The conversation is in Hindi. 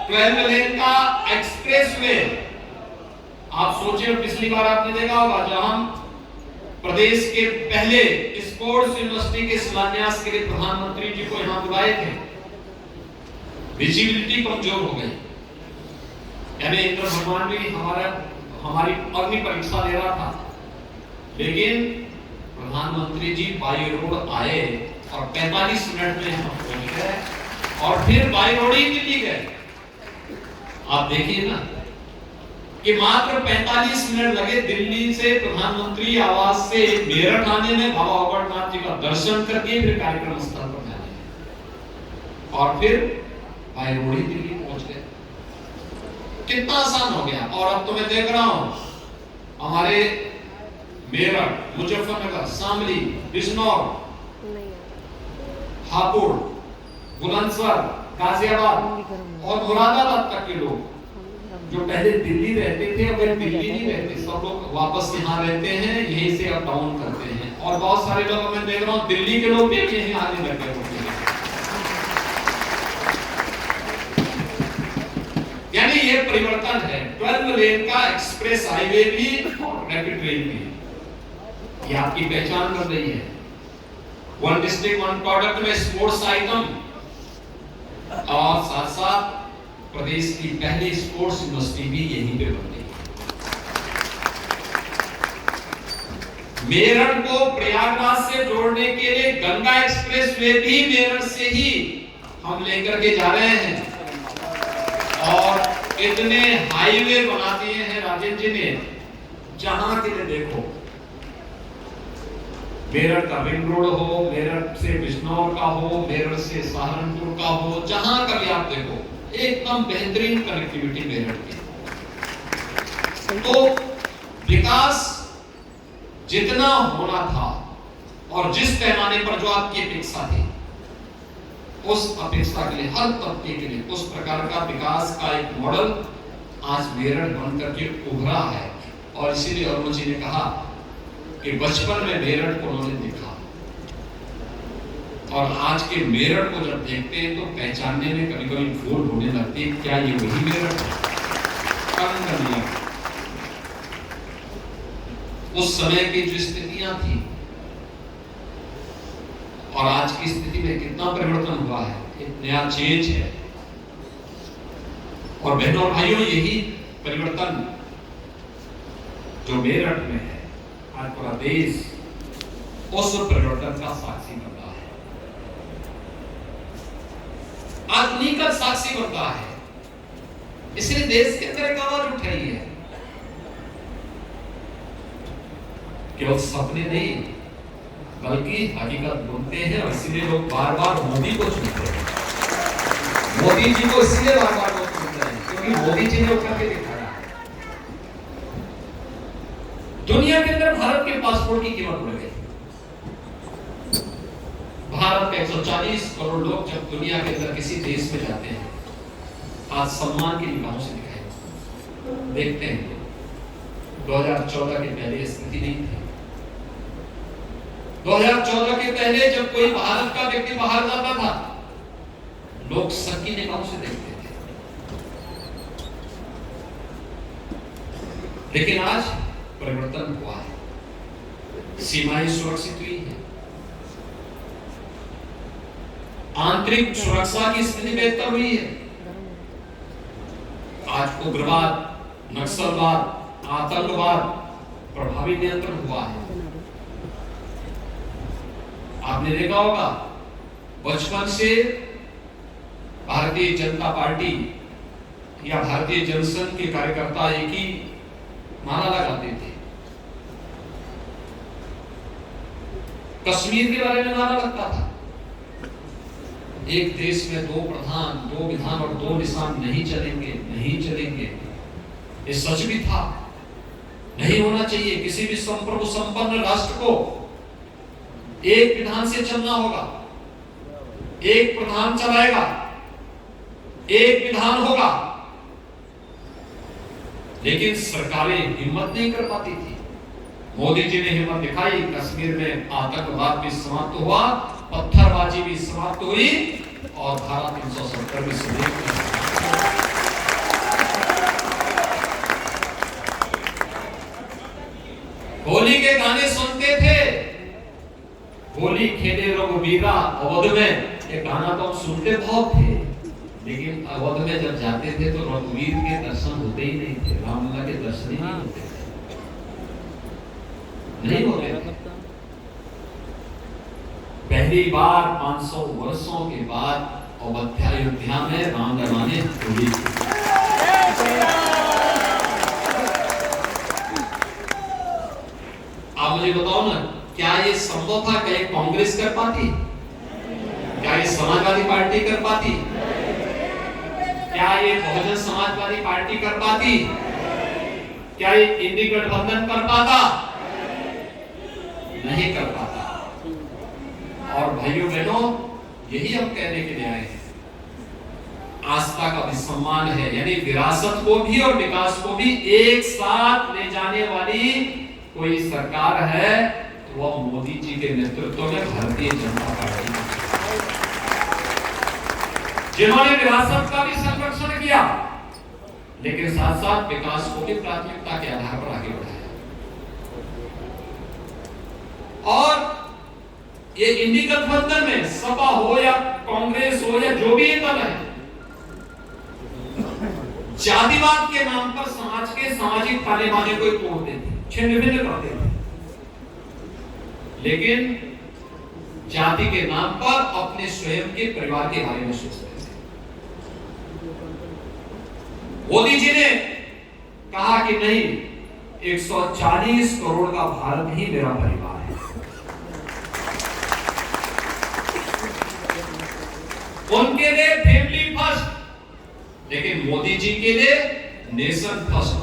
12 लेन का एक्सप्रेसवे। आप सोचिए, पिछली बार आपने देखा होगा जब हम प्रदेश के पहले स्पोर्ट्स यूनिवर्सिटी के शिलान्यास के लिए प्रधानमंत्री जी को यहां बुलाए थे, विजिबिलिटी कमजोर हो गई, यानी इंद्र भगवान भी हमारी अग्नि परीक्षा ले रहा था, लेकिन प्रधानमंत्री जी बाई रोड आए और 45 मिनट में हम पहुंच गए और फिर बाई रोड ही दिल्ली गए। आप देखिए ना कि मात्र 45 मिनट लगे दिल्ली से प्रधानमंत्री आवास से मेरठ आने में, बाबा अमरनाथ जी का दर्शन करके फिर कार्यक्रम स्थल पर जाने में, और फिर बाई रोड ही दिल्ली पहुंच गए। कितना आसान हो गया। और अब तो मैं देख रहा हूं हमारे मेरठ, मुजफ्फरनगर, शामली, बिजनौर, हापुड़, बुलंदशहर, गाजियाबाद और मुरादाबाद तक के लोग जो पहले दिल्ली रहते थे, अब दिल्ली नहीं रहते, सब लोग वापस यहाँ रहते हैं, यहीं से अप डाउन करते हैं। और बहुत सारे लोग मैं देख रहा हूँ दिल्ली के लोग भी यहीं आने लगे होते हैं। यानी ये परिवर्तन है। 12 लेन का एक्सप्रेस हाईवे भी और रैपिड रेल भी, ये आपकी पहचान कर रही है। वन डिस्ट्रिक्ट वन प्रोडक्ट में स्पोर्ट्स आइटम और साथ साथ प्रदेश की पहली स्पोर्ट्स यूनिवर्सिटी भी यहीं पे बन गई। मेरठ को प्रयागराज से जोड़ने के लिए गंगा एक्सप्रेसवे भी मेरठ से ही हम लेकर के जा रहे हैं। और इतने हाईवे बना दिए हैं राजेंद्र जी ने, जहां के लिए देखो, मेरठ का रिंग रोड हो, मेरठ से बिजनौर का हो, मेरठ से सहारनपुर का हो, जहां का भी आप देखो, एकदम बेहतरीन कनेक्टिविटी मेरठ की। तो विकास जितना होना था और जिस पैमाने पर जो आपकी अपेक्षा थी, उस अपेक्षा के लिए, हर तबके के लिए उस प्रकार का विकास का एक मॉडल आज मेरठ बनकर के उभरा है। और इसीलिए अरुण जी ने कहा कि बचपन में मेरठ को उन्होंने देखा, और आज के मेरठ को जब देखते हैं तो पहचानने में कभी कभी भूल होने लगती है, क्या ये वही मेरठ है? उस समय की जो स्थितियां थी और आज की स्थिति में कितना परिवर्तन हुआ है, एक नया चेंज है। और बहनों और भाइयों, यही परिवर्तन जो मेरठ में है, आज पूरा देश उस परिवर्तन का साक्षी बनता है, आधुनिक का साक्षी बनता है। इसलिए देश के अंदर एक आवाज उठ रही है, केवल सपने नहीं बल्कि हकीकत बोलते हैं। और इसीलिए लोग बार बार मोदी को चुनते हैं, मोदी जी को इसलिए बार बार लोग चुनते हैं क्योंकि मोदी जी ने उठा के दिखाया। दुनिया के अंदर भारत के पासपोर्ट की कीमत बढ़ गई। भारत के 140 करोड़ लोग जब दुनिया के अंदर किसी देश में जाते हैं, आज सम्मान की निगाहों से दिखाए देखते हैं। 2014 के पहले स्थिति नहीं थी। 2014 के पहले जब कोई भारत का व्यक्ति बाहर जाता था, लोग शक की निगाहों से देखते थे। लेकिन आज परिवर्तन हुआ है, सीमाएं सुरक्षित हुई है, आंतरिक सुरक्षा की स्थिति बेहतर हुई है। आज उग्रवाद, नक्सलवाद, आतंकवाद प्रभावी नियंत्रण हुआ है। आपने देखा होगा बचपन से भारतीय जनता पार्टी या भारतीय जनसंघ के कार्यकर्ता एक ही नारा लगाते थे, कश्मीर के बारे में नारा लगता था, एक देश में 2 प्रधान, 2 विधान और 2 निशान नहीं चलेंगे, नहीं चलेंगे। ये सच भी था, नहीं होना चाहिए। किसी भी संप्रभु संपन्न राष्ट्र को एक विधान से चलना होगा, एक प्रधान चलाएगा, एक विधान होगा। लेकिन सरकारें हिम्मत नहीं कर पाती थी। मोदी जी ने हिम्मत दिखाई, कश्मीर में आतंकवाद भी समाप्त हुआ, पत्थरबाजी भी समाप्त हुई और धारा 370 भी समाप्त हुई। मीरा अवध में, ये गाना तो हम सुनते बहुत थे, लेकिन अवध में जब जाते थे तो रघुवीर के दर्शन होते ही नहीं थे, रामलला के दर्शन ही नहीं होते थे, नहीं होते थे। पहली बार 500 वर्षों के बाद अयोध्या में रामनवमी हुई। आप मुझे बताओ ना, क्या ये संभव था? क्या ये कांग्रेस कर पाती? क्या ये समाजवादी पार्टी कर पाती? क्या ये बहुजन समाजवादी पार्टी कर पाती? क्या ये इंडी गठबंधन कर पाता? नहीं कर पाता। और भाइयों बहनों, यही हम कहने के लिए आए हैं, आस्था का भी सम्मान है, यानी विरासत को भी और विकास को भी एक साथ ले जाने वाली कोई सरकार है तो वह मोदी जी के नेतृत्व में भारतीय जनता पार्टी, जिन्होंने विरासत का भी संरक्षण किया, लेकिन साथ साथ विकास को भी प्राथमिकता के आधार पर आगे बढ़ाया। और ये इंडी गठबंधन में सपा हो या कांग्रेस हो या जो भी दल है, जातिवाद के नाम पर समाज के सामाजिक ताने बाने को तोड़ते थे, छिन्न भिन्न करते थे, लेकिन जाति के नाम पर अपने स्वयं के परिवार के बारे में सोचते थे। मोदी जी ने कहा कि नहीं, 140 करोड़ का भारत ही मेरा परिवार है। उनके लिए फैमिली फर्स्ट, लेकिन मोदी जी के लिए नेशन फर्स्ट।